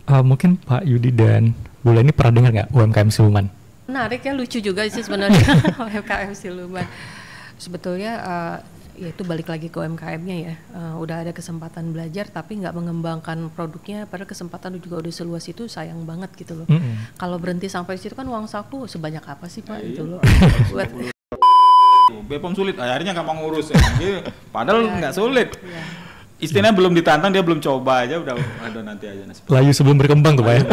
Mungkin Pak Yudi dan Bu Leni pernah dengar nggak UMKM Siluman? Menarik ya, lucu juga sih sebenarnya UMKM Siluman. Sebetulnya ya itu balik lagi ke UMKM-nya ya. Udah ada kesempatan belajar tapi nggak mengembangkan produknya, padahal kesempatan juga udah seluas itu, sayang banget gitu loh. Kalau berhenti sampai situ kan uang saku sebanyak apa sih Pak itu loh. Buat BPOM sulit, akhirnya gampang ngurus ya. Padahal nggak sulit. Istilahnya belum ditantang, dia belum coba aja udah ada nanti aja nasib. Layu sebelum berkembang tuh Pak ya.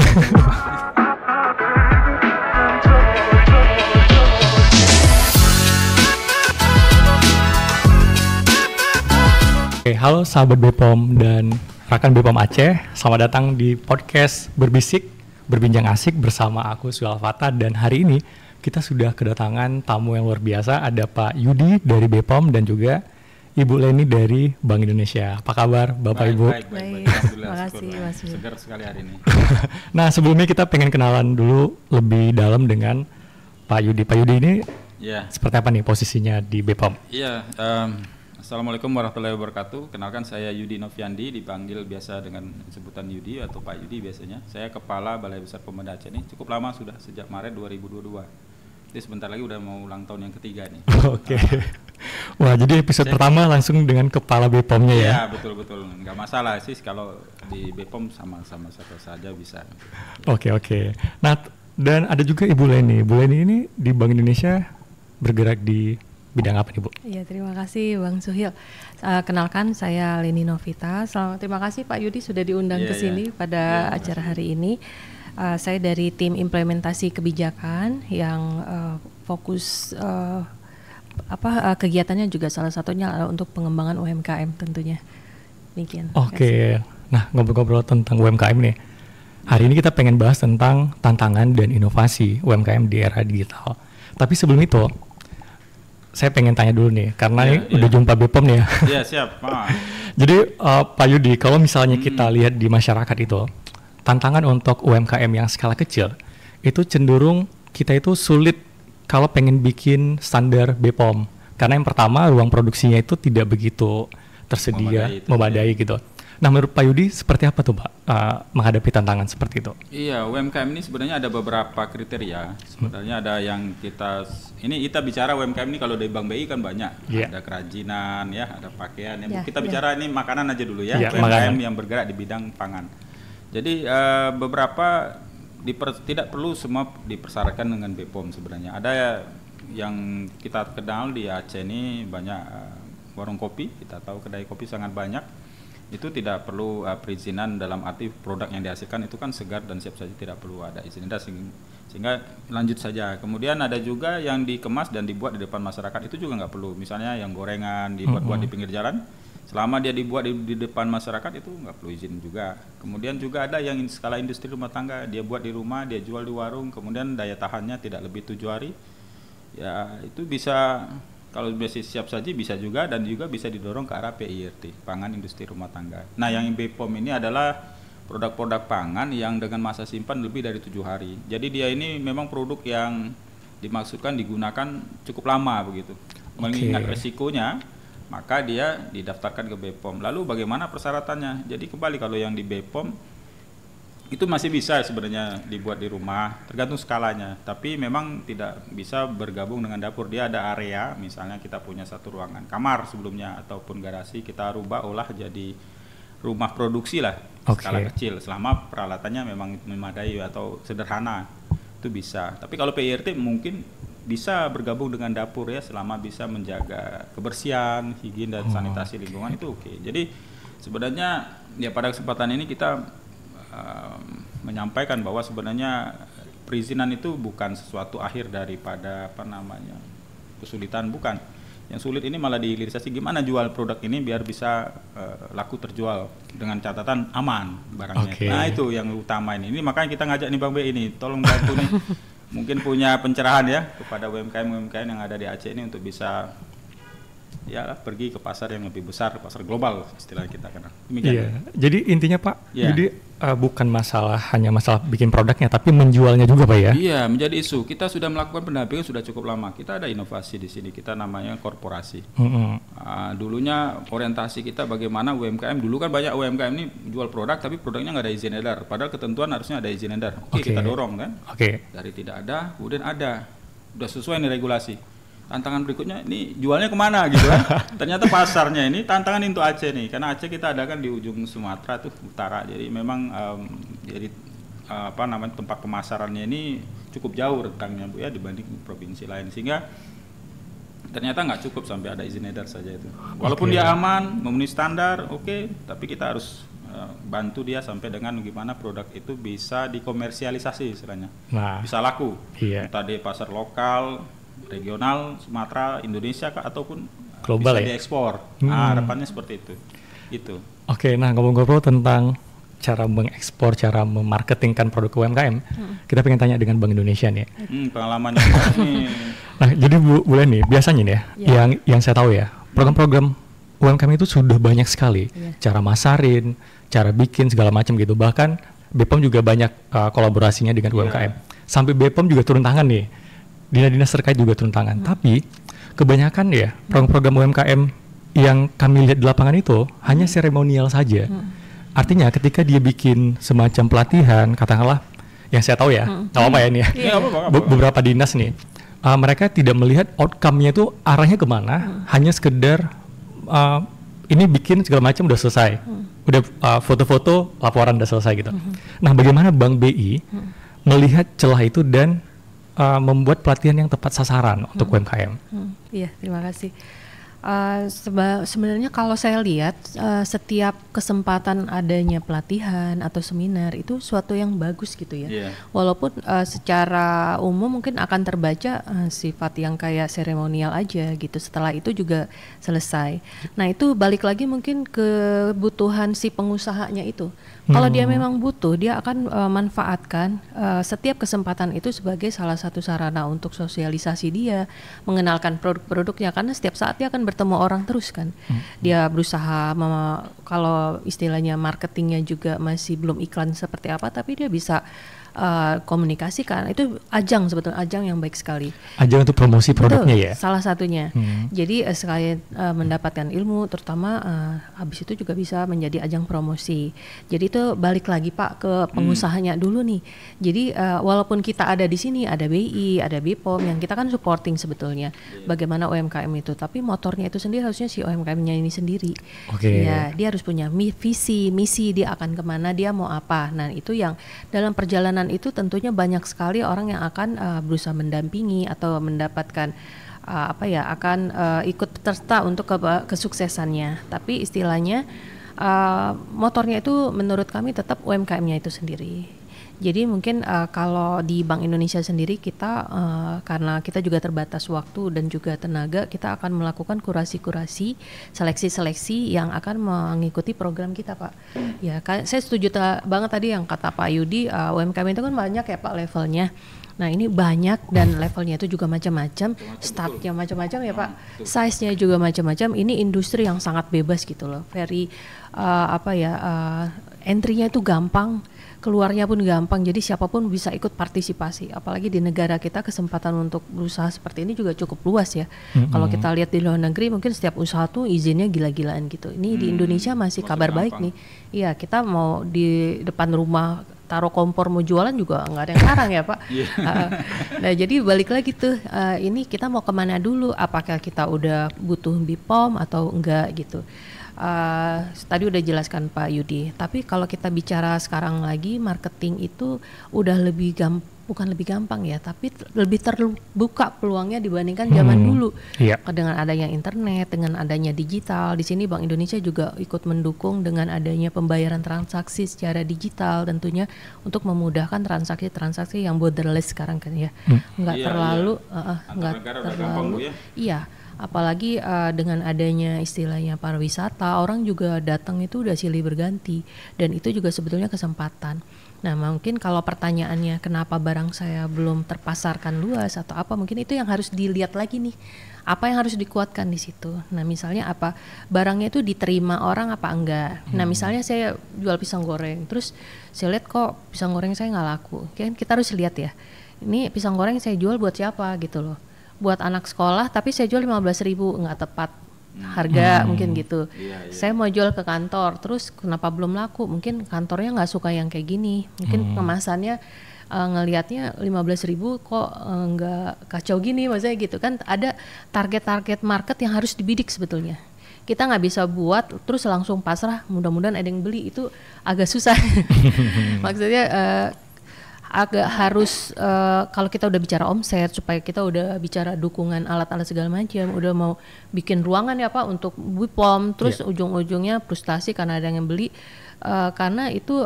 Oke, halo sahabat BPOM dan rekan BPOM Aceh, selamat datang di podcast Berbisik, Berbincang Asik bersama aku Suel Fata, dan hari ini kita sudah kedatangan tamu yang luar biasa, ada Pak Yudi dari BPOM dan juga Ibu Leni dari Bank Indonesia. Apa kabar Bapak Ibu? Baik. Alhamdulillah, makasih Mas. segar sekali hari ini. Nah, sebelumnya kita pengen kenalan dulu lebih dalam dengan Pak Yudi. Pak Yudi ini seperti apa nih posisinya di BPOM? Iya, Assalamualaikum warahmatullahi wabarakatuh. Kenalkan, saya Yudi Noviandi, dipanggil biasa dengan sebutan Yudi atau Pak Yudi biasanya. Saya Kepala Balai Besar Pemuda Aceh ini cukup lama, sudah sejak Maret 2022. Jadi sebentar lagi udah mau ulang tahun yang ketiga nih. Oke. Wah, jadi episode pertama langsung dengan Kepala BPOM-nya ya? Iya, betul. Nggak masalah sih kalau di BPOM sama-sama saja bisa. Oke. Nah, dan ada juga Ibu Leni. Ibu Leni ini di Bank Indonesia bergerak di bidang apa nih Bu? Iya, terima kasih Bang Suhil. Kenalkan, saya Leni Novita. Terima kasih Pak Yudi sudah diundang ke sini pada acara hari ini. Saya dari tim implementasi kebijakan yang fokus kegiatannya juga salah satunya untuk pengembangan UMKM tentunya. Demikian. Oke. Nah, ngobrol-ngobrol tentang UMKM nih. Hari ini kita pengen bahas tentang tantangan dan inovasi UMKM di era digital. Tapi sebelum itu, saya pengen tanya dulu nih, karena ini udah jumpa BPOM nih ya. Iya, siap. Jadi Pak Yudi, kalau misalnya kita lihat di masyarakat itu, tantangan untuk UMKM yang skala kecil itu cenderung kita itu sulit kalau pengen bikin standar BPOM, karena yang pertama ruang produksinya itu tidak begitu tersedia, memadai gitu. Nah, menurut Pak Yudi seperti apa tuh Pak menghadapi tantangan seperti itu? Iya, UMKM ini sebenarnya ada beberapa kriteria. Sebenarnya ada yang kita bicara UMKM ini kalau dari Bank BI kan banyak. Ada kerajinan ya, ada pakaian. Kita bicara ini makanan aja dulu ya. UMKM yang bergerak di bidang pangan. Jadi beberapa tidak perlu semua dipersyaratkan dengan BPOM sebenarnya. Ada yang kita kenal di Aceh ini banyak warung kopi, kita tahu kedai kopi sangat banyak. Itu tidak perlu perizinan, dalam arti produk yang dihasilkan itu kan segar dan siap saja, tidak perlu ada izin edar, sehingga lanjut saja. Kemudian ada juga yang dikemas dan dibuat di depan masyarakat, itu juga nggak perlu. Misalnya yang gorengan dibuat-buat di pinggir jalan, selama dia dibuat di depan masyarakat itu nggak perlu izin juga. Kemudian juga ada yang skala industri rumah tangga, dia buat di rumah, dia jual di warung, kemudian daya tahannya tidak lebih 7 hari. Ya itu bisa, kalau masih siap saji bisa juga, dan juga bisa didorong ke arah PIRT, pangan industri rumah tangga. Nah, yang BPOM ini adalah produk-produk pangan yang dengan masa simpan lebih dari 7 hari. Jadi dia ini memang produk yang dimaksudkan digunakan cukup lama begitu. Mengingat resikonya, maka dia didaftarkan ke BPOM. Lalu bagaimana persyaratannya? Jadi kembali, kalau yang di BPOM itu masih bisa sebenarnya dibuat di rumah, tergantung skalanya. Tapi memang tidak bisa bergabung dengan dapur. Dia ada area, misalnya kita punya satu ruangan kamar sebelumnya ataupun garasi, kita rubah olah jadi rumah produksi lah, skala kecil. Selama peralatannya memang memadai atau sederhana, itu bisa. Tapi kalau PIRT mungkin bisa bergabung dengan dapur ya, selama bisa menjaga kebersihan, higien dan sanitasi lingkungan, itu oke. Jadi sebenarnya ya pada kesempatan ini kita menyampaikan bahwa sebenarnya perizinan itu bukan sesuatu akhir daripada kesulitan, bukan. Yang sulit ini malah dihilirisasi, gimana jual produk ini biar bisa laku terjual dengan catatan aman barangnya. Nah itu yang utama ini. Makanya kita ngajak nih Bang B ini, tolong bantu nih. Mungkin punya pencerahan ya kepada UMKM yang ada di Aceh ini untuk bisa ya pergi ke pasar yang lebih besar, pasar global istilah kita kenal. Demikian. Iya. Jadi intinya Pak, Ya. jadi bukan hanya masalah bikin produknya, tapi menjualnya juga Pak ya? Iya, menjadi isu. Kita sudah melakukan pendampingan sudah cukup lama. Kita ada inovasi di sini. Kita namanya korporasi. Dulunya orientasi kita bagaimana UMKM. Dulu kan banyak UMKM ini jual produk, tapi produknya nggak ada izin edar. Padahal ketentuan harusnya ada izin edar. Oke, kita dorong kan. Dari tidak ada, kemudian ada. Udah sesuai nih regulasi. Tantangan berikutnya ini jualnya kemana gitu kan. Ternyata pasarnya ini tantangan untuk Aceh nih, karena Aceh kita adakan di ujung Sumatera tuh utara, jadi memang tempat pemasarannya ini cukup jauh rentangnya Bu ya dibanding provinsi lain, sehingga ternyata nggak cukup sampai ada izin edar saja itu. Walaupun dia aman, memenuhi standar, tapi kita harus bantu dia sampai dengan gimana produk itu bisa dikomersialisasi istilahnya, bisa laku, entah di pasar lokal, regional, Sumatera, Indonesia ataupun global bisa diekspor. Harapannya seperti itu. Itu. Nah ngobrol-ngobrol tentang cara mengekspor, cara memarketingkan produk UMKM, kita pengen tanya dengan Bank Indonesia nih. Pengalamannya nih. Nah jadi boleh nih, biasanya nih yang saya tahu ya, program-program UMKM itu sudah banyak sekali, cara masarin, cara bikin segala macam gitu. Bahkan BPOM juga banyak kolaborasinya dengan UMKM. Sampai BPOM juga turun tangan nih. Dinas-dinas terkait juga turun tangan. Tapi kebanyakan ya program-program UMKM yang kami lihat di lapangan itu hanya seremonial saja. Artinya ketika dia bikin semacam pelatihan, katakanlah yang saya tahu ya, nggak apa-apa ya nih ya, beberapa dinas nih, mereka tidak melihat outcome-nya itu arahnya kemana, hanya sekedar ini bikin segala macam udah selesai, udah foto-foto laporan udah selesai gitu. Nah bagaimana Bank BI melihat celah itu dan membuat pelatihan yang tepat sasaran untuk UMKM. Iya, terima kasih. Sebenarnya kalau saya lihat setiap kesempatan adanya pelatihan atau seminar itu suatu yang bagus gitu ya. Walaupun secara umum mungkin akan terbaca sifat yang kayak seremonial aja gitu. Setelah itu juga selesai. Nah itu balik lagi mungkin kebutuhan si pengusahanya itu. Kalau dia memang butuh, dia akan manfaatkan setiap kesempatan itu sebagai salah satu sarana untuk sosialisasi dia, mengenalkan produk-produknya, karena setiap saat dia akan bertemu orang terus kan. Dia berusaha, kalau istilahnya marketingnya juga masih belum iklan seperti apa, tapi dia bisa komunikasikan. Itu ajang, sebetulnya ajang yang baik sekali. Ajang untuk promosi produknya. Betul, ya? Salah satunya. Jadi sekali mendapatkan ilmu, terutama habis itu juga bisa menjadi ajang promosi. Jadi itu balik lagi Pak ke pengusahanya dulu nih. Jadi walaupun kita ada di sini, ada BI, ada BPOM yang kita kan supporting sebetulnya bagaimana UMKM itu, tapi motornya itu sendiri harusnya si UMKM-nya ini sendiri. Ya, dia harus punya visi, misi, dia akan kemana, dia mau apa. Nah itu yang dalam perjalanan itu tentunya banyak sekali orang yang akan berusaha mendampingi atau mendapatkan akan ikut serta untuk kesuksesannya. Tapi istilahnya motornya itu menurut kami tetap UMKM-nya itu sendiri. Jadi mungkin kalau di Bank Indonesia sendiri kita karena kita juga terbatas waktu dan juga tenaga, kita akan melakukan kurasi-kurasi, seleksi-seleksi yang akan mengikuti program kita Pak. Ya, saya setuju banget tadi yang kata Pak Yudi, UMKM itu kan banyak ya Pak levelnya. Nah ini banyak dan levelnya itu juga macam-macam, staffnya macam-macam ya Pak, size-nya juga macam-macam. Ini industri yang sangat bebas gitu loh, very entry-nya itu gampang, keluarnya pun gampang, jadi siapapun bisa ikut partisipasi. Apalagi di negara kita kesempatan untuk berusaha seperti ini juga cukup luas ya. Kalau kita lihat di luar negeri mungkin setiap usaha tuh izinnya gila-gilaan gitu. Ini di Indonesia masih kabar baik nih. Iya, kita mau di depan rumah taruh kompor mau jualan juga nggak ada yang larang ya Pak. Nah jadi balik lagi tuh, ini kita mau kemana dulu? Apakah kita udah butuh BPOM atau enggak gitu? Tadi udah jelaskan Pak Yudi. Tapi kalau kita bicara sekarang lagi, marketing itu udah bukan lebih gampang ya, tapi lebih terbuka peluangnya dibandingkan zaman dulu. Dengan adanya internet, dengan adanya digital, di sini Bank Indonesia juga ikut mendukung dengan adanya pembayaran transaksi secara digital tentunya untuk memudahkan transaksi-transaksi yang borderless sekarang kan ya, nggak terlalu. Apalagi dengan adanya istilahnya pariwisata, orang juga datang itu udah silih berganti, dan itu juga sebetulnya kesempatan. Nah mungkin kalau pertanyaannya kenapa barang saya belum terpasarkan luas atau apa, mungkin itu yang harus dilihat lagi nih. Apa yang harus dikuatkan di situ? Nah, misalnya apa barangnya itu diterima orang apa enggak? Nah, misalnya saya jual pisang goreng, terus saya lihat kok pisang goreng saya nggak laku. Kan kita harus lihat ya. Ini pisang goreng saya jual buat siapa gitu loh. Buat anak sekolah, tapi saya jual 15.000, nggak tepat harga mungkin gitu. Saya mau jual ke kantor, terus kenapa belum laku? Mungkin kantornya nggak suka yang kayak gini. Mungkin kemasannya ngelihatnya 15.000 kok nggak kacau gini, maksudnya gitu kan. Ada target-target market yang harus dibidik sebetulnya. Kita nggak bisa buat terus langsung pasrah mudah-mudahan ada yang beli, itu agak susah. Maksudnya agak harus kalau kita udah bicara omset, supaya kita udah bicara dukungan alat-alat segala macam, udah mau bikin ruangan ya Pak untuk BPOM, terus ujung-ujungnya frustasi karena ada yang beli. Karena itu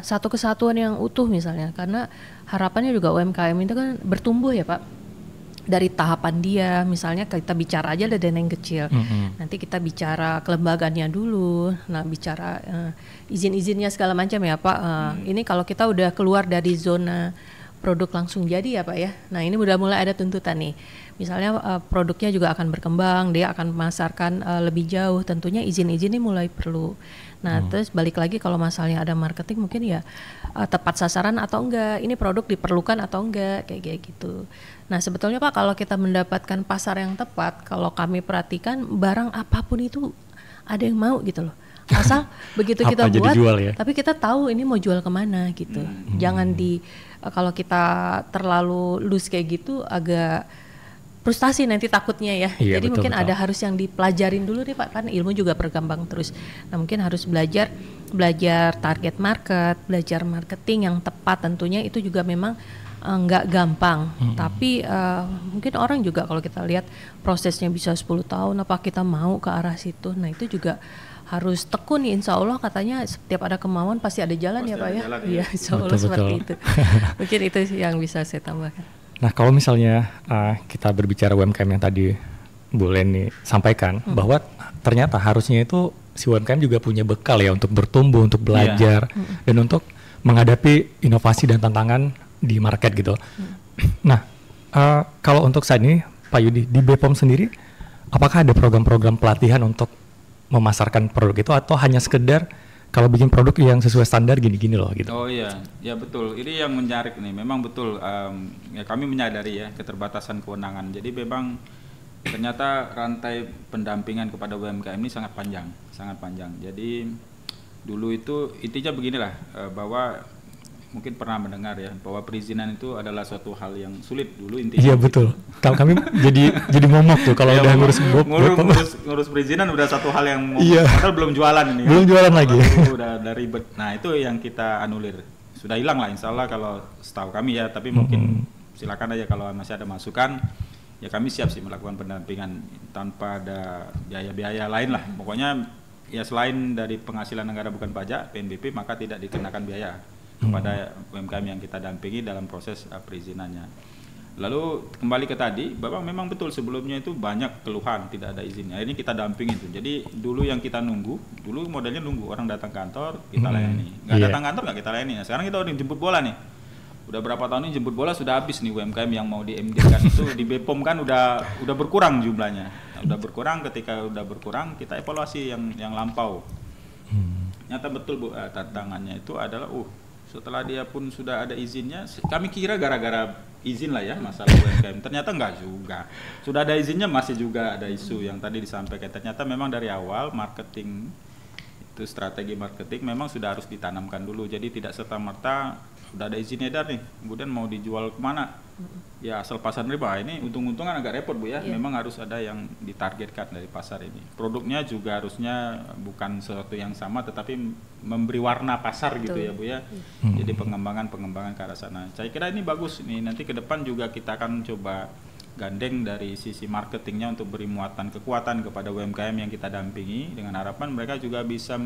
satu kesatuan yang utuh misalnya, karena harapannya juga UMKM itu kan bertumbuh ya Pak, dari tahapan dia, misalnya kita bicara aja ada dana yang kecil, nanti kita bicara kelembagaannya dulu, nah bicara izin-izinnya segala macam ya Pak. Ini kalau kita udah keluar dari zona produk langsung jadi ya Pak ya, nah ini udah mulai ada tuntutan nih. Misalnya produknya juga akan berkembang, dia akan memasarkan lebih jauh, tentunya izin-izin ini mulai perlu. Nah terus balik lagi kalau masalahnya ada marketing mungkin ya tepat sasaran atau enggak, ini produk diperlukan atau enggak, kayak gitu. Nah sebetulnya Pak kalau kita mendapatkan pasar yang tepat, kalau kami perhatikan barang apapun itu ada yang mau gitu loh. Asal begitu kita buat, ya? Tapi kita tahu ini mau jual kemana gitu. Jangan kalau kita terlalu loose kayak gitu agak frustasi nanti takutnya ya. Jadi betul, mungkin ada harus yang dipelajarin dulu nih Pak, kan ilmu juga berkembang terus. Nah mungkin harus belajar target market, belajar marketing yang tepat, tentunya itu juga memang nggak gampang. Tapi mungkin orang juga kalau kita lihat prosesnya bisa 10 tahun, apa kita mau ke arah situ. Nah itu juga harus tekun nih, insya Allah katanya setiap ada kemauan pasti ada jalan pasti ya Pak ya. Iya insya Allah seperti itu. Mungkin itu yang bisa saya tambahkan. Nah kalau misalnya kita berbicara UMKM yang tadi Bu Leni sampaikan, bahwa ternyata harusnya itu si UMKM juga punya bekal ya untuk bertumbuh, untuk belajar, dan untuk menghadapi inovasi dan tantangan di market gitu. Nah kalau untuk saat ini Pak Yudi, di BPOM sendiri apakah ada program-program pelatihan untuk memasarkan produk itu, atau hanya sekedar kalau bikin produk yang sesuai standar gini-gini loh gitu? Oh iya, ya betul. Ini yang menarik nih. Memang betul. Ya kami menyadari ya keterbatasan kewenangan. Jadi memang ternyata rantai pendampingan kepada UMKM ini sangat panjang, sangat panjang. Jadi dulu itu intinya beginilah, bahwa mungkin pernah mendengar ya bahwa perizinan itu adalah suatu hal yang sulit dulu intinya. Iya betul. Kalau kami jadi momok tuh kalau udah ngurus perizinan udah satu hal yang padahal belum jualan ini. Belum jualan lagi. Udah ribet. Nah itu yang kita anulir. Sudah hilang lah insya Allah kalau setahu kami ya. Tapi mungkin silakan aja kalau masih ada masukan. Ya kami siap sih melakukan pendampingan tanpa ada biaya-biaya lain lah. Pokoknya ya selain dari penghasilan negara bukan pajak PNBP, maka tidak dikenakan biaya kepada UMKM yang kita dampingi dalam proses perizinannya. Lalu kembali ke tadi, Bapak memang betul sebelumnya itu banyak keluhan tidak ada izinnya. Ini kita dampingi itu. Jadi dulu yang kita nunggu, dulu modelnya nunggu orang datang kantor kita layani. Nggak datang kantor nggak kita layani. Nah, sekarang kita udah jemput bola nih. Udah berapa tahun ini jemput bola sudah habis nih UMKM yang mau di MD-kan itu di BPOM kan udah berkurang jumlahnya. Udah berkurang, ketika udah berkurang kita evaluasi yang lampau. Nyata betul Bu, tantangannya itu adalah setelah dia pun sudah ada izinnya, kami kira gara-gara izin lah ya masalah UMKM, ternyata enggak juga. Sudah ada izinnya masih juga ada isu yang tadi disampaikan. Ternyata memang dari awal marketing itu, strategi marketing memang sudah harus ditanamkan dulu. Jadi tidak serta-merta udah ada izin edar nih, kemudian mau dijual kemana? Ya asal pasar riba, ini untung-untungan agak repot Bu ya. Memang harus ada yang ditargetkan dari pasar ini. Produknya juga harusnya bukan sesuatu yang sama, tetapi memberi warna pasar gitu ya Bu ya. Jadi pengembangan ke arah sana. Saya kira ini bagus nih. Nanti ke depan juga kita akan coba gandeng dari sisi marketingnya untuk beri muatan kekuatan kepada UMKM yang kita dampingi, dengan harapan mereka juga bisa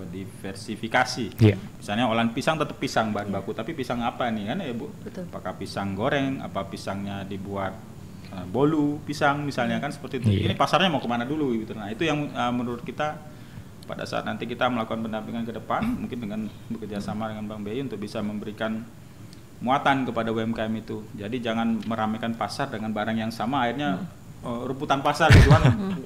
diversifikasi. Misalnya olahan pisang tetap pisang bahan baku, tapi pisang apa nih kan ya Bu? Betul. Apakah pisang goreng, apa pisangnya dibuat bolu pisang misalnya kan seperti itu. Ini pasarnya mau kemana dulu gitu. Nah itu yang menurut kita pada saat nanti kita melakukan pendampingan ke depan, mungkin dengan bekerja sama dengan Bank BI untuk bisa memberikan muatan kepada UMKM itu. Jadi jangan meramaikan pasar dengan barang yang sama, akhirnya rebutan pasar gitu kan.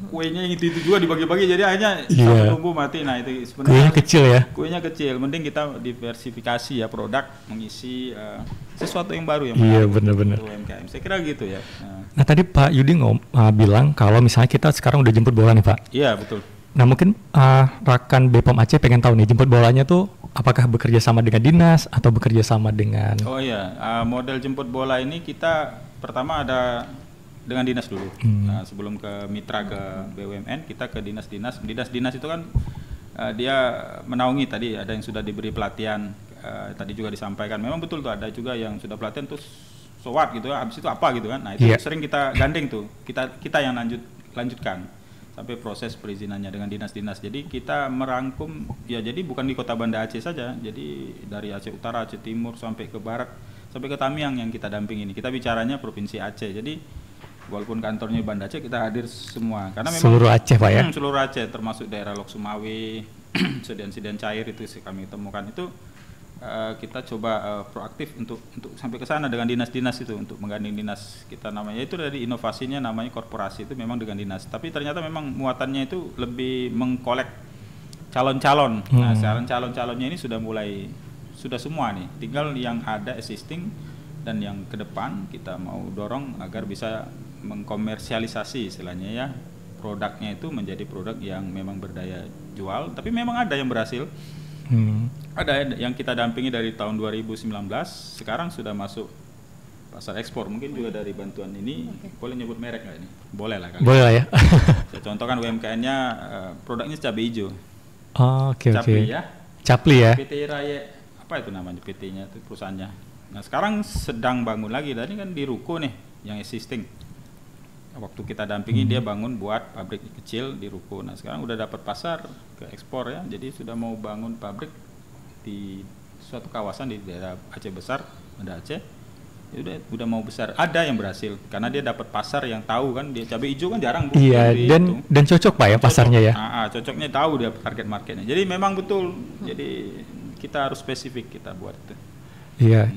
Kuenya yang itu juga dibagi-bagi, jadi akhirnya sampai tumbuh mati. Nah itu sebenarnya kuenya kecil ya. Kuenya kecil, mending kita diversifikasi ya produk, mengisi sesuatu yang baru yang benar-benar UMKM. Saya kira gitu ya. Nah tadi Pak Yudi bilang kalau misalnya kita sekarang udah jemput bola nih Pak. Iya betul. Nah mungkin rekan BPOM Aceh pengen tahu nih, jemput bolanya tuh apakah bekerja sama dengan dinas atau bekerja sama dengan... Oh iya, model jemput bola ini kita pertama ada dengan dinas dulu. Nah, sebelum ke mitra ke BUMN, kita ke dinas-dinas. Dinas-dinas itu kan dia menaungi, tadi ada yang sudah diberi pelatihan, tadi juga disampaikan. Memang betul tuh ada juga yang sudah pelatihan terus so what gitu, habis itu apa gitu kan. Nah itu sering kita gandeng tuh, kita yang lanjutkan sampai proses perizinannya dengan dinas-dinas. Jadi kita merangkum ya, jadi bukan di Kota Banda Aceh saja, jadi dari Aceh Utara, Aceh Timur sampai ke barat, sampai ke Tamiang yang kita dampingi ini. Kita bicaranya Provinsi Aceh. Jadi walaupun kantornya Banda Aceh, kita hadir semua karena memang seluruh Aceh Pak ya. Seluruh Aceh termasuk daerah Lok Sumawe, sedian-sedian cair itu kami temukan itu. Kita coba proaktif untuk sampai ke sana dengan dinas-dinas itu, untuk menggandeng dinas kita, namanya itu dari inovasinya namanya korporasi, itu memang dengan dinas, tapi ternyata memang muatannya itu lebih mengkolek calon-calon. Nah sekarang calon-calonnya ini sudah semua nih, tinggal yang ada existing dan yang ke depan kita mau dorong agar bisa mengkomersialisasi istilahnya ya, produknya itu menjadi produk yang memang berdaya jual. Tapi memang ada yang berhasil. Ada yang kita dampingi dari tahun 2019, sekarang sudah masuk pasar ekspor. Mungkin juga dari bantuan ini, boleh nyebut merek nggak ini? Boleh lah kali. Boleh lah ya. Saya contohkan UMKM-nya, produknya cabai hijau. Oh, oke. Capli ya. Capli ya. PT Raya, apa itu namanya PT-nya, itu perusahaannya. Nah sekarang sedang bangun lagi, tadi kan di Ruko nih, yang existing. Waktu kita dampingi dia bangun buat pabrik kecil di Ruko. Nah sekarang udah dapat pasar ke ekspor ya, jadi sudah mau bangun pabrik di suatu kawasan di daerah Aceh Besar, Banda Aceh. Ya udah mau besar. Ada yang berhasil karena dia dapat pasar yang tahu kan, dia cabai hijau kan jarang. Iya, dan cocok Pak ya pasarnya ya. Cocoknya tahu dia target marketnya. Jadi memang betul. Jadi kita harus spesifik kita buat itu. Iya,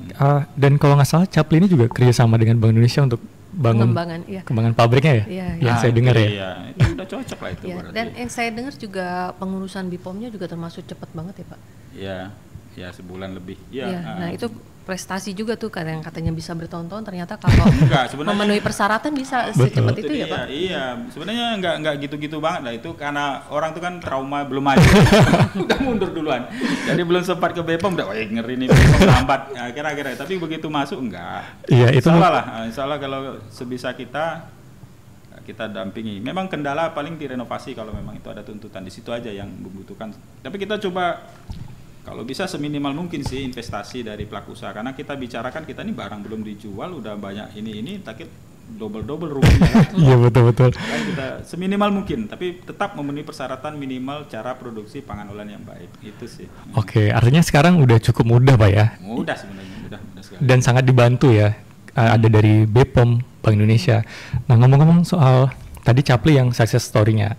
dan kalau nggak salah Capli ini juga kerjasama dengan Bank Indonesia untuk pengembangan pabriknya ya, yang saya dengar ya. Iya, itu udah cocok lah itu. Iya, dan yang saya dengar juga pengurusan BIPOM-nya juga termasuk cepat banget ya Pak. Iya, ya sebulan lebih. Iya, nah itu prestasi juga tuh, yang katanya bisa bertahun-tahun, ternyata kalau memenuhi persyaratan bisa secepat itu ya Pak. Iya, sebenarnya nggak gitu-gitu banget lah itu, karena orang tuh kan trauma belum maju, udah mundur duluan. Jadi belum sempat ke BPOM udah ngeri nih BPOM lambat. Ya, kira-kira, tapi begitu masuk enggak. Iya, itu salah kalau sebisa kita dampingi. Memang kendala paling di renovasi, kalau memang itu ada tuntutan di situ aja yang membutuhkan. Tapi kita coba kalau bisa seminimal mungkin sih investasi dari pelaku usaha, karena kita bicarakan kita ini barang belum dijual udah banyak ini takut double ruginya. Iya betul. Kan kita seminimal mungkin, tapi tetap memenuhi persyaratan minimal cara produksi pangan olahan yang baik, itu sih. Oke, artinya sekarang udah cukup mudah Pak ya? Mudah sebenarnya, mudah sekali. Dan sangat dibantu ya, ada dari BPOM, Bank Indonesia. Nah ngomong-ngomong soal tadi Capli yang success story-nya,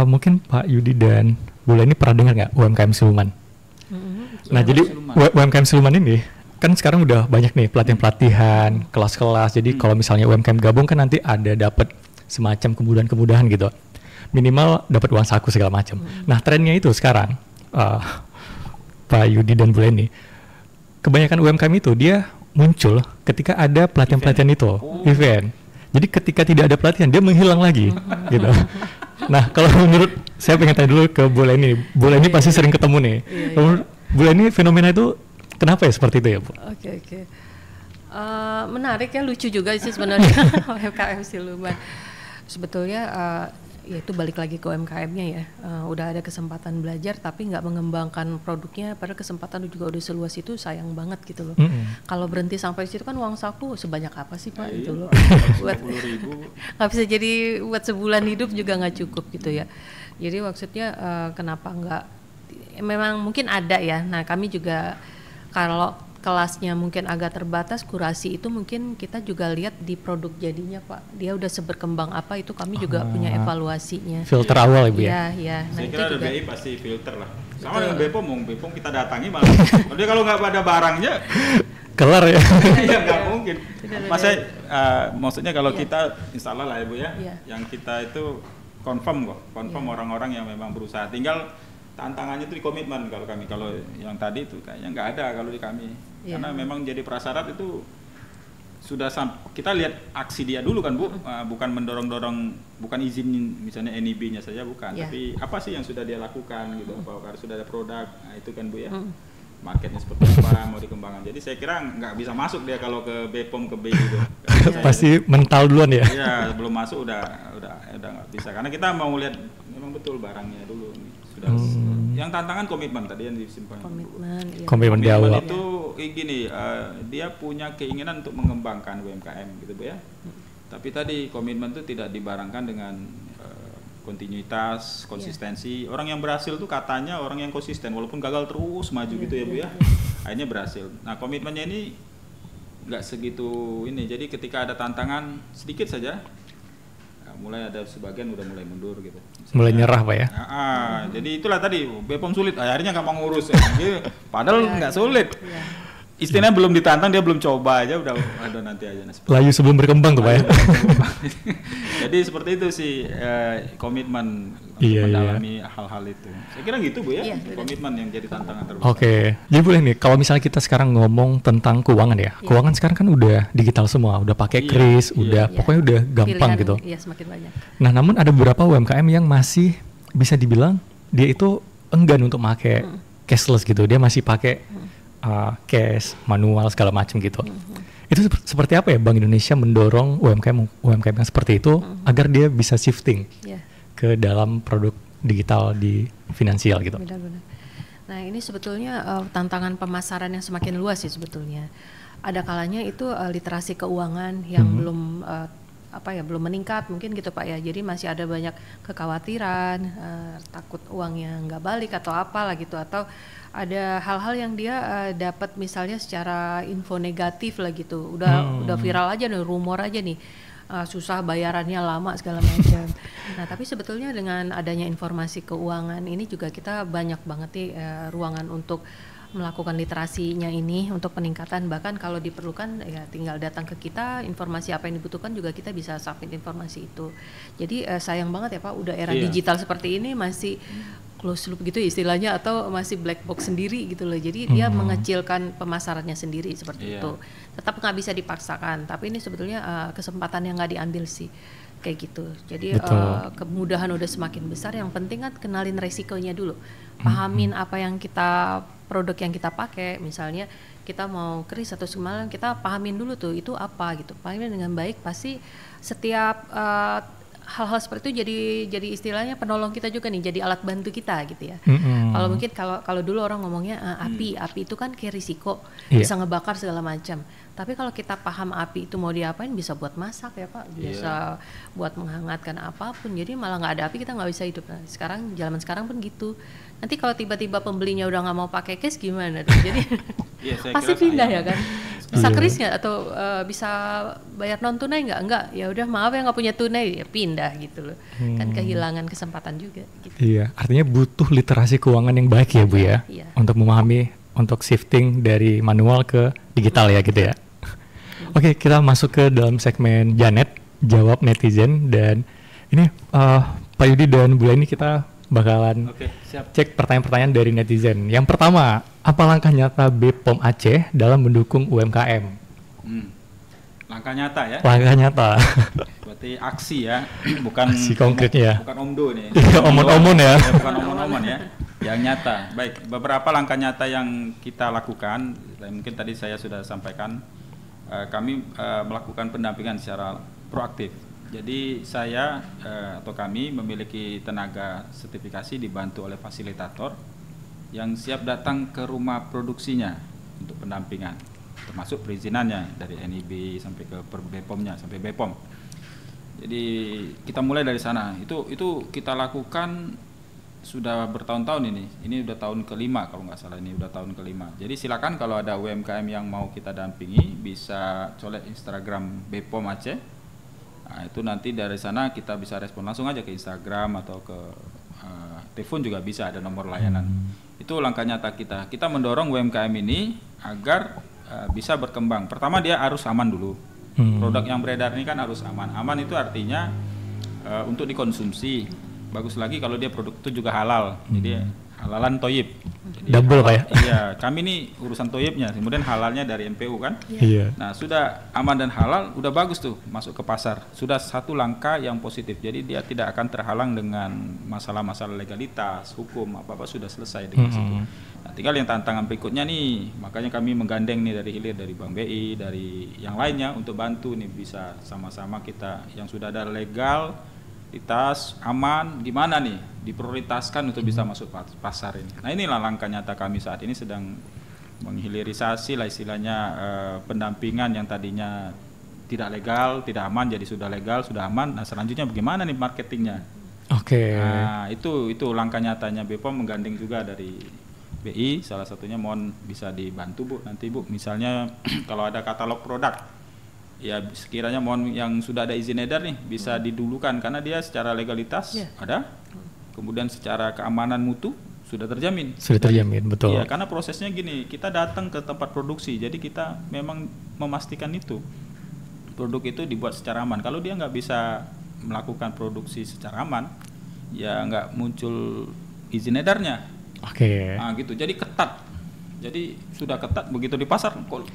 mungkin Pak Yudi dan Bu Leni pernah dengar nggak UMKM Siluman? Nah jadi UMKM Siluman ini kan sekarang udah banyak nih pelatihan, kelas-kelas. Jadi kalau misalnya UMKM gabung kan nanti ada dapat semacam kemudahan-kemudahan gitu. Minimal dapat uang saku segala macam. Nah trennya itu sekarang Pak Yudi dan Bu Leni, kebanyakan UMKM itu dia muncul ketika ada pelatihan-pelatihan itu, event. Jadi ketika tidak ada pelatihan dia menghilang lagi gitu. Nah kalau menurut saya pengen tanya dulu ke Bu Leni. Bu Leni pasti sering ketemu nih. Bu Leni, fenomena itu kenapa ya seperti itu ya Bu? Oke. Menarik ya, lucu juga sih sebenarnya UMKM Siluman. Sebetulnya ya itu balik lagi ke UMKM-nya ya. Udah ada kesempatan belajar tapi nggak mengembangkan produknya, padahal kesempatan juga udah seluas itu, sayang banget gitu loh. Kalau berhenti sampai situ kan uang saku sebanyak apa sih Pak gitu loh. Buat nggak bisa jadi buat sebulan hidup juga nggak cukup gitu ya. Jadi maksudnya kenapa nggak, memang mungkin ada ya. Nah kami juga kalau kelasnya mungkin agak terbatas, kurasi itu mungkin kita juga lihat di produk jadinya Pak, dia udah seberkembang apa, itu kami juga punya evaluasinya. Filter awal Ibu ya? Iya. Nah, saya kira ada BI pasti filter lah. Sama dengan BPOM kita datangi malah. Dia kalau nggak ada barangnya kelar ya? Iya nggak mungkin. mungkin. Maksudnya kalau kita insya Allah lah ya Bu ya, yang kita itu confirm orang-orang yang memang berusaha. Tinggal tantangannya itu di komitmen kalau kami. Kalau yang tadi itu kayaknya nggak ada kalau di kami. Karena memang jadi prasyarat itu sudah kita lihat aksi dia dulu kan Bu, bukan mendorong-dorong, bukan izin misalnya NIB-nya saja bukan, tapi apa sih yang sudah dia lakukan gitu, bahwa sudah ada produk, nah itu kan Bu ya, marketnya seperti apa, mau dikembangkan. Jadi saya kira nggak bisa masuk dia kalau ke BPOM, ke B gitu. Pasti mental duluan ya? Iya, belum masuk udah nggak bisa, karena kita mau lihat memang betul barangnya dulu. Sudah yang tantangan komitmen tadi yang disimpan. Komitmen di awal. Itu gini, dia punya keinginan untuk mengembangkan UMKM gitu Bu ya. Tapi tadi komitmen itu tidak dibarengkan dengan kontinuitas, konsistensi. Orang yang berhasil tuh katanya orang yang konsisten walaupun gagal terus maju gitu ya Bu ya. Akhirnya berhasil. Nah, komitmennya ini nggak segitu ini. Jadi ketika ada tantangan sedikit saja, mulai ada sebagian udah mulai mundur gitu. Misalnya, mulai nyerah Pak ya? Jadi itulah tadi BPOM sulit, akhirnya nggak mau ngurus ya. Padahal nggak sulit. Istilahnya belum ditantang, dia belum coba aja udah ada nanti aja. Layu sebelum berkembang tuh Pak ya? Jadi seperti itu sih komitmen mendalami hal-hal itu. Saya kira gitu Bu ya, komitmen yang jadi tantangan terbesar. Oke, jadi boleh nih kalau misalnya kita sekarang ngomong tentang keuangan ya, keuangan sekarang kan udah digital semua, udah pakai kris, pokoknya udah gampang pilihan, gitu. Iya, semakin banyak. Nah, namun ada beberapa UMKM yang masih bisa dibilang dia itu enggan untuk pakai cashless gitu, dia masih pakai cash, manual segala macam gitu. Itu seperti apa ya Bank Indonesia mendorong UMKM yang seperti itu agar dia bisa shifting ke dalam produk digital di finansial gitu. Benar-benar. Nah, ini sebetulnya tantangan pemasaran yang semakin luas sih sebetulnya. Ada kalanya itu literasi keuangan yang belum belum meningkat mungkin gitu Pak ya. Jadi masih ada banyak kekhawatiran, takut uangnya nggak balik atau apalah gitu, atau ada hal-hal yang dia dapat misalnya secara info negatif lah gitu. Udah viral aja nih, rumor aja nih. Susah bayarannya lama segala macam. Nah, tapi sebetulnya dengan adanya informasi keuangan ini juga kita banyak banget nih ruangan untuk melakukan literasinya ini untuk peningkatan, bahkan kalau diperlukan ya tinggal datang ke kita, informasi apa yang dibutuhkan juga kita bisa submit informasi itu. Jadi sayang banget ya Pak, udah era digital seperti ini masih close loop gitu istilahnya, atau masih black box sendiri gitu loh. Jadi dia mengecilkan pemasarannya sendiri seperti itu. Tetap nggak bisa dipaksakan, tapi ini sebetulnya kesempatan yang nggak diambil sih. Kayak gitu. Jadi kemudahan udah semakin besar, yang penting kan kenalin resikonya dulu. Pahamin apa yang produk yang kita pakai, misalnya kita mau kris atau semalam, kita pahamin dulu tuh itu apa gitu. Pahamin dengan baik, pasti setiap hal-hal seperti itu jadi istilahnya penolong kita juga nih, jadi alat bantu kita gitu ya. Kalau mungkin kalau dulu orang ngomongnya api itu kan kayak risiko, bisa ngebakar segala macam. Tapi kalau kita paham api itu mau diapain, bisa buat masak ya Pak, bisa buat menghangatkan apapun. Jadi malah nggak ada api kita nggak bisa hidup. Nah, zaman sekarang pun gitu. Nanti kalau tiba-tiba pembelinya udah nggak mau pakai cash gimana? Jadi pasti pindah ya kan. Bisa kris nggak atau bisa bayar non tunai nggak? Enggak. Ya udah maaf ya nggak punya tunai, ya pindah gitu loh. Kan kehilangan kesempatan juga. Gitu. Iya, artinya butuh literasi keuangan yang baik ya Bu ya, untuk memahami, untuk shifting dari manual ke digital ya gitu ya. Oke, kita masuk ke dalam segmen Janet jawab netizen, dan ini Pak Yudi dan Bu Leni kita bakalan cek pertanyaan-pertanyaan dari netizen. Yang pertama, apa langkah nyata BPOM Aceh dalam mendukung UMKM? Langkah nyata ya? Langkah nyata. Berarti aksi ya, bukan aksi konkretnya ya? Bukan omdo nih. Omon-omon ya? Bukan omon-omon ya, yang nyata. Baik, beberapa langkah nyata yang kita lakukan, mungkin tadi saya sudah sampaikan, kami melakukan pendampingan secara proaktif. Jadi saya atau kami memiliki tenaga sertifikasi dibantu oleh fasilitator yang siap datang ke rumah produksinya untuk pendampingan, termasuk perizinannya dari NIB sampai ke BPOM-nya sampai BPOM. Jadi kita mulai dari sana. Itu kita lakukan sudah bertahun-tahun ini. Ini udah tahun kelima kalau nggak salah, ini udah tahun kelima. Jadi silakan kalau ada UMKM yang mau kita dampingi bisa colek Instagram BPOM Aceh. Nah, itu nanti dari sana kita bisa respon langsung aja ke Instagram atau ke telepon juga bisa, ada nomor layanan. Itu langkah nyata kita. Kita mendorong UMKM ini agar bisa berkembang. Pertama dia harus aman dulu. Produk yang beredar ini kan harus aman. Aman itu artinya untuk dikonsumsi. Bagus lagi kalau dia produk itu juga halal. Jadi halalan toyib. Jadi double Pak ya? Iya, kami ini urusan toyibnya, kemudian halalnya dari MPU kan. Iya. Nah sudah aman dan halal, udah bagus tuh masuk ke pasar. Sudah satu langkah yang positif. Jadi dia tidak akan terhalang dengan masalah-masalah legalitas, hukum, apa-apa sudah selesai dengan situ. Nah, tinggal yang tantangan berikutnya nih, makanya kami menggandeng nih dari hilir, dari Bank BI, dari yang lainnya untuk bantu nih bisa sama-sama kita yang sudah ada legal, aman, gimana nih diprioritaskan untuk bisa masuk pasar ini. Nah inilah langkah nyata kami saat ini sedang menghilirisasi lah istilahnya pendampingan yang tadinya tidak legal, tidak aman jadi sudah legal, sudah aman. Nah selanjutnya bagaimana nih marketingnya? Oke. Nah itu langkah nyatanya BPOM menggandeng juga dari BI, salah satunya mohon bisa dibantu Bu nanti Bu, misalnya kalau ada katalog produk ya sekiranya mohon yang sudah ada izin edar nih bisa didulukan karena dia secara legalitas ada, kemudian secara keamanan mutu sudah terjamin. Sudah terjamin, betul. Iya, karena prosesnya gini, kita datang ke tempat produksi, jadi kita memang memastikan itu produk itu dibuat secara aman. Kalau dia nggak bisa melakukan produksi secara aman, ya nggak muncul izin edarnya. Oke. Nah gitu, jadi ketat. Jadi sudah ketat begitu di pasar kok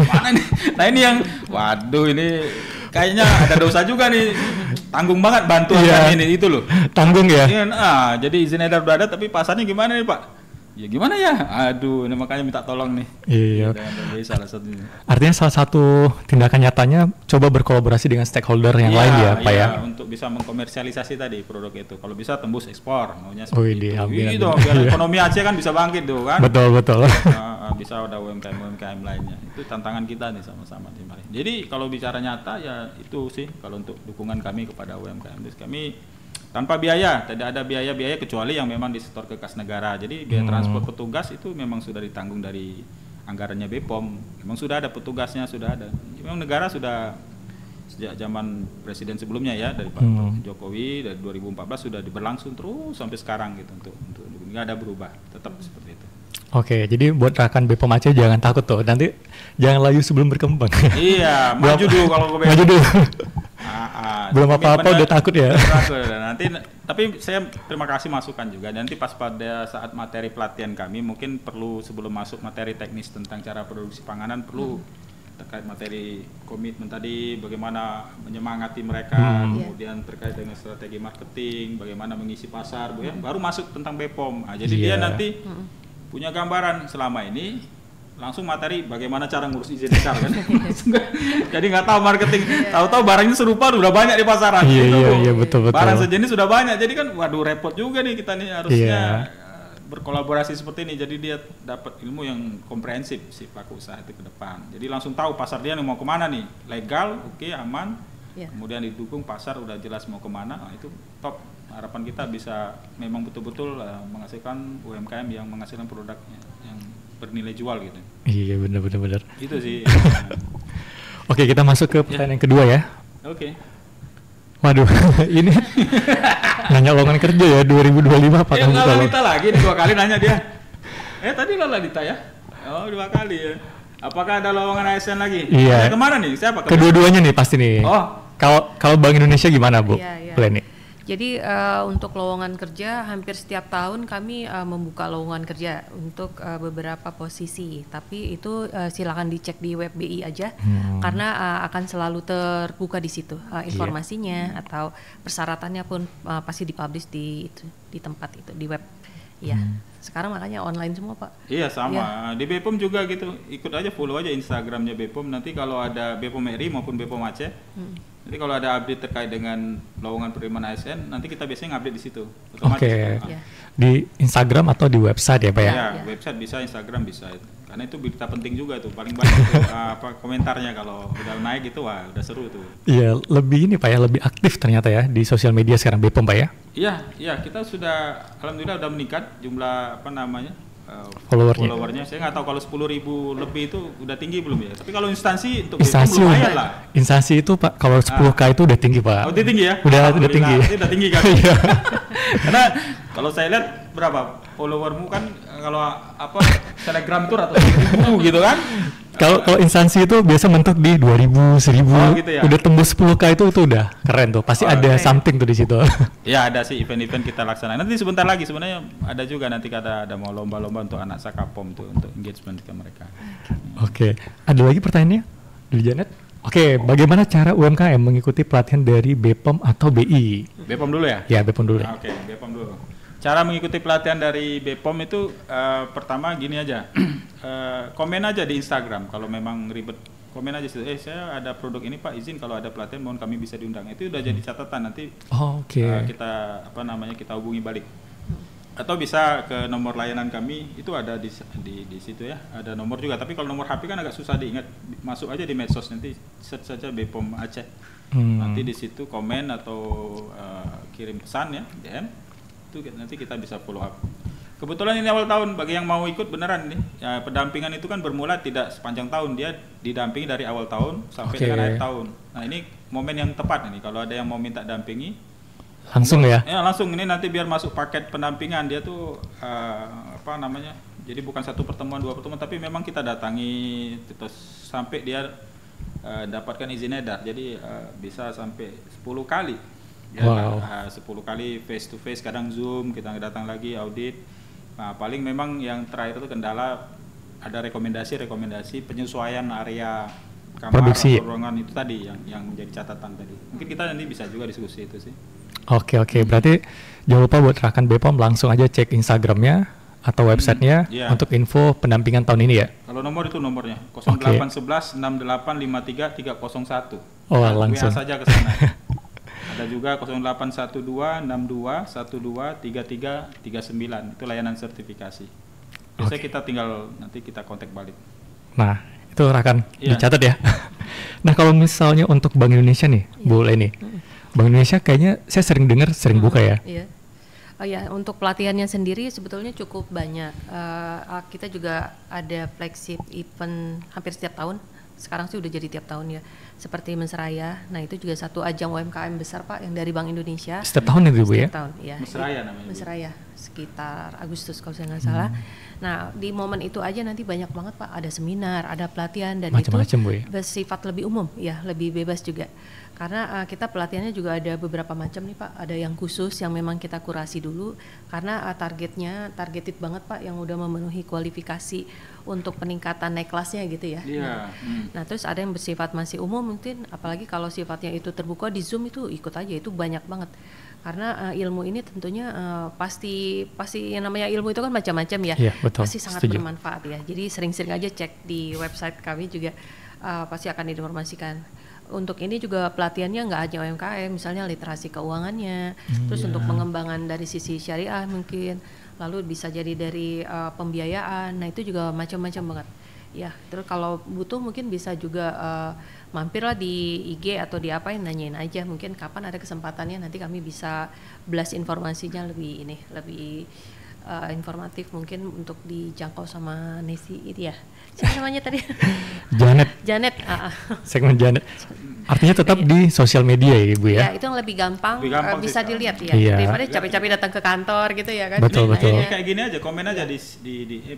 mana nih? Nah ini yang waduh ini kayaknya ada dosa juga nih. Tanggung banget bantuan ini itu loh. Tanggung ya. Jadi izin edar udah ada tapi pasarnya gimana nih Pak? Ya gimana ya? Aduh, ini makanya minta tolong nih. Iya. Salah satunya. Artinya salah satu tindakan nyatanya coba berkolaborasi dengan stakeholder yang lain ya, Pak ya. Untuk bisa mengkomersialisasi tadi produk itu. Kalau bisa tembus ekspor, maunya seperti itu. Itu biar ekonomi Aceh kan bisa bangkit tuh kan. Betul. Bisa ada UMKM lainnya. Itu tantangan kita nih sama-sama nih. Jadi kalau bicara nyata ya itu sih kalau untuk dukungan kami kepada UMKM. Kami tanpa biaya, tidak ada biaya kecuali yang memang disetor ke kas negara. Jadi biaya transport petugas itu memang sudah ditanggung dari anggarannya BPOM. Memang sudah ada petugasnya, sudah ada. Memang negara sudah sejak zaman presiden sebelumnya ya dari Pak Jokowi dari 2014 sudah berlangsung terus sampai sekarang gitu untuk nggak ada berubah, tetap seperti itu. Oke, jadi buat rekan BPOM Aceh jangan takut tuh, nanti jangan layu sebelum berkembang. Iya, maju dulu kalau ke BPOM. Maju dulu. Belum apa-apa udah takut ya. Nanti tapi saya terima kasih masukan juga. Nanti pas pada saat materi pelatihan kami mungkin perlu sebelum masuk materi teknis tentang cara produksi panganan perlu terkait materi komitmen tadi bagaimana menyemangati mereka, kemudian terkait dengan strategi marketing, bagaimana mengisi pasar, Bu ya. Baru masuk tentang BPOM. Nah, jadi dia nanti punya gambaran selama ini langsung materi bagaimana cara ngurus izin edar kan. Jadi nggak tahu marketing, tahu-tahu barangnya serupa udah banyak di pasaran. Iya betul. Barang sejenis sudah banyak, jadi kan waduh repot juga nih kita nih harusnya berkolaborasi seperti ini. Jadi dia dapat ilmu yang komprehensif si pelaku usaha itu ke depan. Jadi langsung tahu pasar dia mau kemana nih, legal, oke, aman. Kemudian didukung pasar udah jelas mau kemana, nah, itu top. Harapan kita bisa memang betul-betul menghasilkan UMKM yang menghasilkan produknya yang bernilai jual gitu. Iya benar. Itu sih. Oke, kita masuk ke pertanyaan yang kedua ya. Oke. Waduh, ini nanya lowongan kerja ya 2025 apa kamu tahu? Lalita lagi nih 2 kali nanya dia. Tadi Lalita ya? Oh 2 kali ya. Apakah ada lowongan ASN lagi? Iya. Kemana nih? Siapa? Kedua-duanya nih pasti nih. Oh. Kalau Bank Indonesia gimana Bu? Pleni? Jadi untuk lowongan kerja hampir setiap tahun kami membuka lowongan kerja untuk beberapa posisi. Tapi itu silakan dicek di web BI aja karena akan selalu terbuka di situ informasinya atau persyaratannya pun pasti dipublish di tempat itu di web. Ya. Sekarang makanya online semua Pak. Iya sama. Di BPOM juga gitu. Ikut aja follow aja Instagramnya BPOM. Nanti kalau ada BPOM RI maupun BPOM Aceh. Jadi kalau ada update terkait dengan lowongan penerimaan ASN, nanti kita biasanya update di situ. Oke. Di Instagram atau di website ya Pak ya? Iya, website bisa, Instagram bisa. Karena itu berita penting juga tuh, paling banyak tuh, komentarnya kalau udah naik itu wah udah seru tuh. Iya, lebih ini Pak ya, lebih aktif ternyata ya di sosial media sekarang BPOM Pak ya? Iya, kita sudah alhamdulillah udah meningkat jumlah followernya. Saya nggak tahu kalau 10.000 lebih itu udah tinggi belum ya. Tapi kalau instansi untuk instansi lumayan lah. Instansi itu Pak kalau 10K itu udah tinggi Pak. Oh, udah tinggi ya? Udah tinggi. Udah tinggi kan. Karena kalau saya lihat berapa followermu kan kalau Telegram tuh 100.000 gitu kan. Kalau instansi itu biasa mentok di 2000, 1000, gitu ya? Udah tembus 10K itu udah keren tuh. Pasti ada something tuh di situ. Ya ada sih event-event kita laksanakan. Nanti sebentar lagi sebenarnya ada juga nanti ada mau lomba-lomba untuk anak Sakapom tuh untuk engagement ke mereka. Oke. Ada lagi pertanyaannya dari Janet? Oke, bagaimana cara UMKM mengikuti pelatihan dari BPOM atau BI? BPOM dulu ya? Ya, BPOM dulu. Oke, BPOM dulu. Cara mengikuti pelatihan dari BPOM itu pertama gini aja, komen aja di Instagram kalau memang ribet, komen aja situ. Saya ada produk ini Pak, izin kalau ada pelatihan mohon kami bisa diundang. Itu udah jadi catatan nanti. Kita kita hubungi balik. Atau bisa ke nomor layanan kami itu ada di situ ya, ada nomor juga. Tapi kalau nomor HP kan agak susah diingat. Masuk aja di medsos nanti search saja BPOM Aceh. Nanti di situ komen atau kirim pesan ya DM. Nanti kita bisa follow up. Kebetulan ini awal tahun bagi yang mau ikut beneran nih. Ya, pendampingan itu kan bermula tidak sepanjang tahun, dia didampingi dari awal tahun sampai dengan akhir tahun. Nah, ini momen yang tepat nih kalau ada yang mau minta dampingi. Langsung ya? Ya, langsung ini nanti biar masuk paket pendampingan dia tuh jadi bukan satu pertemuan, dua pertemuan tapi memang kita datangi terus sampai dia dapatkan izin edar. Jadi bisa sampai 10 kali. Ya, 10 kali face to face, kadang Zoom, kita datang lagi audit. Nah, paling memang yang terakhir itu kendala ada rekomendasi penyesuaian area kamar produksi atau ruangan itu tadi yang menjadi catatan tadi. Mungkin kita nanti bisa juga diskusi itu sih. Oke, berarti jangan lupa buat rekan BPOM langsung aja cek Instagramnya atau websitenya untuk info pendampingan tahun ini ya. Kalau nomor itu nomornya 0811 6853 301. Langsung saja ke sana. Ada juga 0812 62 12 33 39 itu layanan sertifikasi. Biasanya kita tinggal nanti kita kontak balik. Nah, itu rekan dicatat ya. Nah, kalau misalnya untuk Bank Indonesia nih, boleh nih. Bank Indonesia kayaknya saya sering dengar sering buka ya. Iya. Untuk pelatihannya sendiri sebetulnya cukup banyak. Kita juga ada flagship event hampir setiap tahun. Sekarang sih udah jadi tiap tahun ya. Seperti Mesraya. Nah, itu juga satu ajang UMKM besar Pak yang dari Bank Indonesia. Setiap tahun itu Bu ya? Setiap tahun, ya. Mesraya namanya. Mesraya sekitar Agustus kalau saya nggak salah. Nah, di momen itu aja nanti banyak banget Pak, ada seminar, ada pelatihan dan macam-macam, Bu, ya? Bersifat lebih umum ya, lebih bebas juga. Karena kita pelatihannya juga ada beberapa macam nih Pak, ada yang khusus yang memang kita kurasi dulu karena targeted banget Pak yang udah memenuhi kualifikasi untuk peningkatan naik kelasnya gitu ya. Nah, terus ada yang bersifat masih umum mungkin, apalagi kalau sifatnya itu terbuka di Zoom itu ikut aja, itu banyak banget. Karena ilmu ini tentunya pasti yang namanya ilmu itu kan macam-macam ya. Betul. Pasti sangat bermanfaat ya. Jadi sering-sering aja cek di website kami juga pasti akan diinformasikan. Untuk ini juga pelatihannya nggak hanya UMKM, misalnya literasi keuangannya, terus untuk pengembangan dari sisi syariah mungkin, lalu bisa jadi dari pembiayaan, nah itu juga macam-macam banget. Ya, terus kalau butuh mungkin bisa juga mampirlah di IG atau di apa yang nanyain aja, mungkin kapan ada kesempatannya nanti kami bisa blast informasinya lebih informatif mungkin untuk dijangkau sama Nesi itu ya. Siapa namanya tadi? Janet. Segmen Janet. Artinya tetap di sosial media ya Ibu ya? Ya, itu yang lebih gampang bisa dilihat ya. Daripada capek-capek datang ke kantor gitu ya kan. Betul. Ini kayak gini aja, komen aja di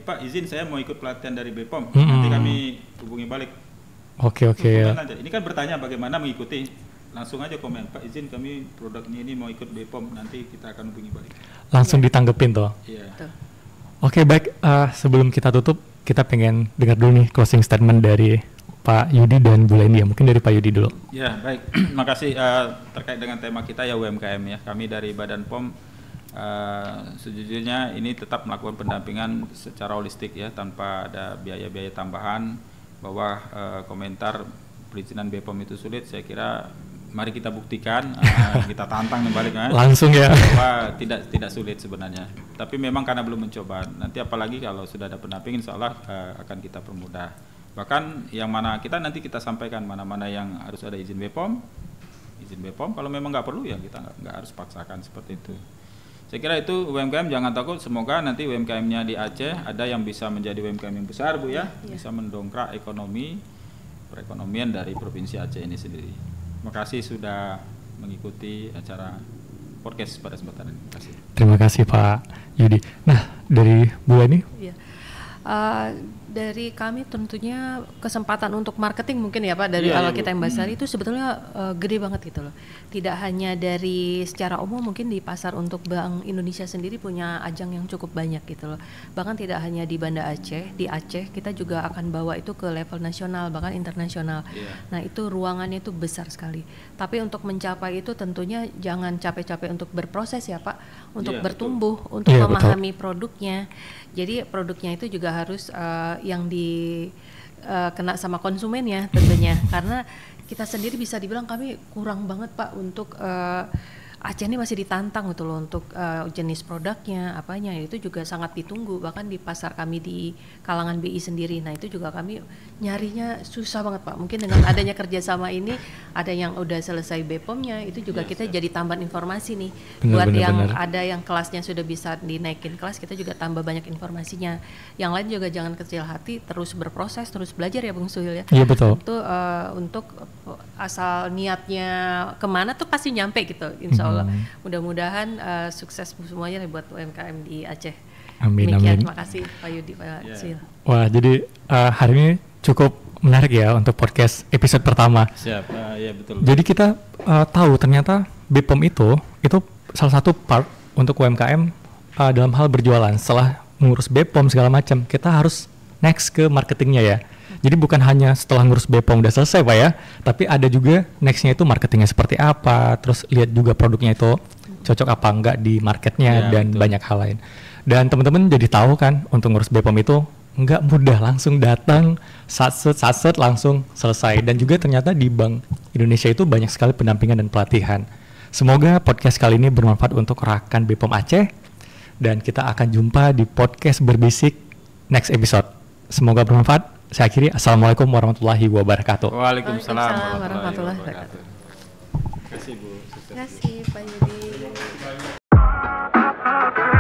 Pak izin saya mau ikut pelatihan dari BPOM. Nanti kami hubungi balik. Oke. Ini kan bertanya bagaimana mengikuti. Langsung aja komen, Pak izin kami produknya ini mau ikut BPOM, nanti kita akan hubungi balik. Langsung ditanggepin toh? Iya. Oke, baik, sebelum kita tutup, kita pengen dengar dulu nih closing statement dari Pak Yudi dan Bu Leni ya. Mungkin dari Pak Yudi dulu. Ya, baik. Makasih terkait dengan tema kita ya UMKM ya. Kami dari Badan POM sejujurnya ini tetap melakukan pendampingan secara holistik ya, tanpa ada biaya-biaya tambahan. Bahwa komentar perizinan BPOM itu sulit, saya kira mari kita buktikan, kita tantang kembali kan. Langsung ya. Bahwa tidak sulit sebenarnya. Tapi memang karena belum mencoba. Nanti apalagi kalau sudah ada pendampingan, insya Allah akan kita permudah. Bahkan yang mana nanti kita sampaikan mana-mana yang harus ada izin BPOM. Kalau memang nggak perlu ya kita nggak harus paksakan seperti itu. Saya kira itu UMKM jangan takut. Semoga nanti UMKM-nya di Aceh ada yang bisa menjadi UMKM yang besar Bu ya. Bisa mendongkrak perekonomian dari Provinsi Aceh ini sendiri. Terima kasih sudah mengikuti acara podcast pada kesempatan ini. Terima kasih. Terima kasih Pak Yudi. Nah, dari Bu Leni? dari kami tentunya kesempatan untuk marketing mungkin ya Pak, dari kalau kita Embasari itu sebetulnya gede banget gitu loh. Tidak hanya dari secara umum, mungkin di pasar untuk Bank Indonesia sendiri punya ajang yang cukup banyak gitu loh. Bahkan tidak hanya di Banda Aceh, di Aceh kita juga akan bawa itu ke level nasional bahkan internasional. Nah itu ruangannya itu besar sekali. Tapi untuk mencapai itu tentunya jangan capek-capek untuk berproses ya Pak, untuk bertumbuh, untuk memahami produknya. Jadi produknya itu juga harus yang kena sama konsumen ya tentunya, karena kita sendiri bisa dibilang kami kurang banget Pak untuk Aceh ini masih ditantang gitu loh untuk jenis produknya, apanya itu juga sangat ditunggu bahkan di pasar kami di kalangan BI sendiri. Nah itu juga kami nyarinya susah banget Pak. Mungkin dengan adanya kerjasama ini, ada yang udah selesai BPOM-nya, itu juga kita jadi tambahan informasi nih. Buat yang ada yang kelasnya sudah bisa dinaikin kelas, kita juga tambah banyak informasinya. Yang lain juga jangan kecil hati, terus berproses, terus belajar ya Bung Suhil ya. Iya betul. Itu untuk asal niatnya kemana tuh pasti nyampe gitu, insya Allah. Mudah-mudahan sukses semuanya buat UMKM di Aceh. Amin. Demikian, terima kasih Pak Yudi, Pak Suhil. Wah, jadi hari ini cukup menarik ya untuk podcast episode pertama. Siap, ya betul. Jadi kita tahu ternyata BPOM itu salah satu part untuk UMKM dalam hal berjualan. Setelah ngurus BPOM segala macam, kita harus next ke marketingnya ya. Jadi bukan hanya setelah ngurus BPOM udah selesai Pak ya, tapi ada juga nextnya itu marketingnya seperti apa, terus lihat juga produknya itu cocok apa enggak di marketnya dan betul. Banyak hal lain. Dan teman-teman jadi tahu kan untuk ngurus BPOM itu enggak mudah, langsung datang, satset langsung selesai. Dan juga ternyata di Bank Indonesia itu banyak sekali pendampingan dan pelatihan. Semoga podcast kali ini bermanfaat untuk rekan BPOM Aceh, dan kita akan jumpa di podcast berbisik next episode. Semoga bermanfaat. Saya akhiri, assalamualaikum warahmatullahi wabarakatuh. Waalaikumsalam warahmatullahi wabarakatuh. Terima kasih Bu. Terima kasih Pak Yudi.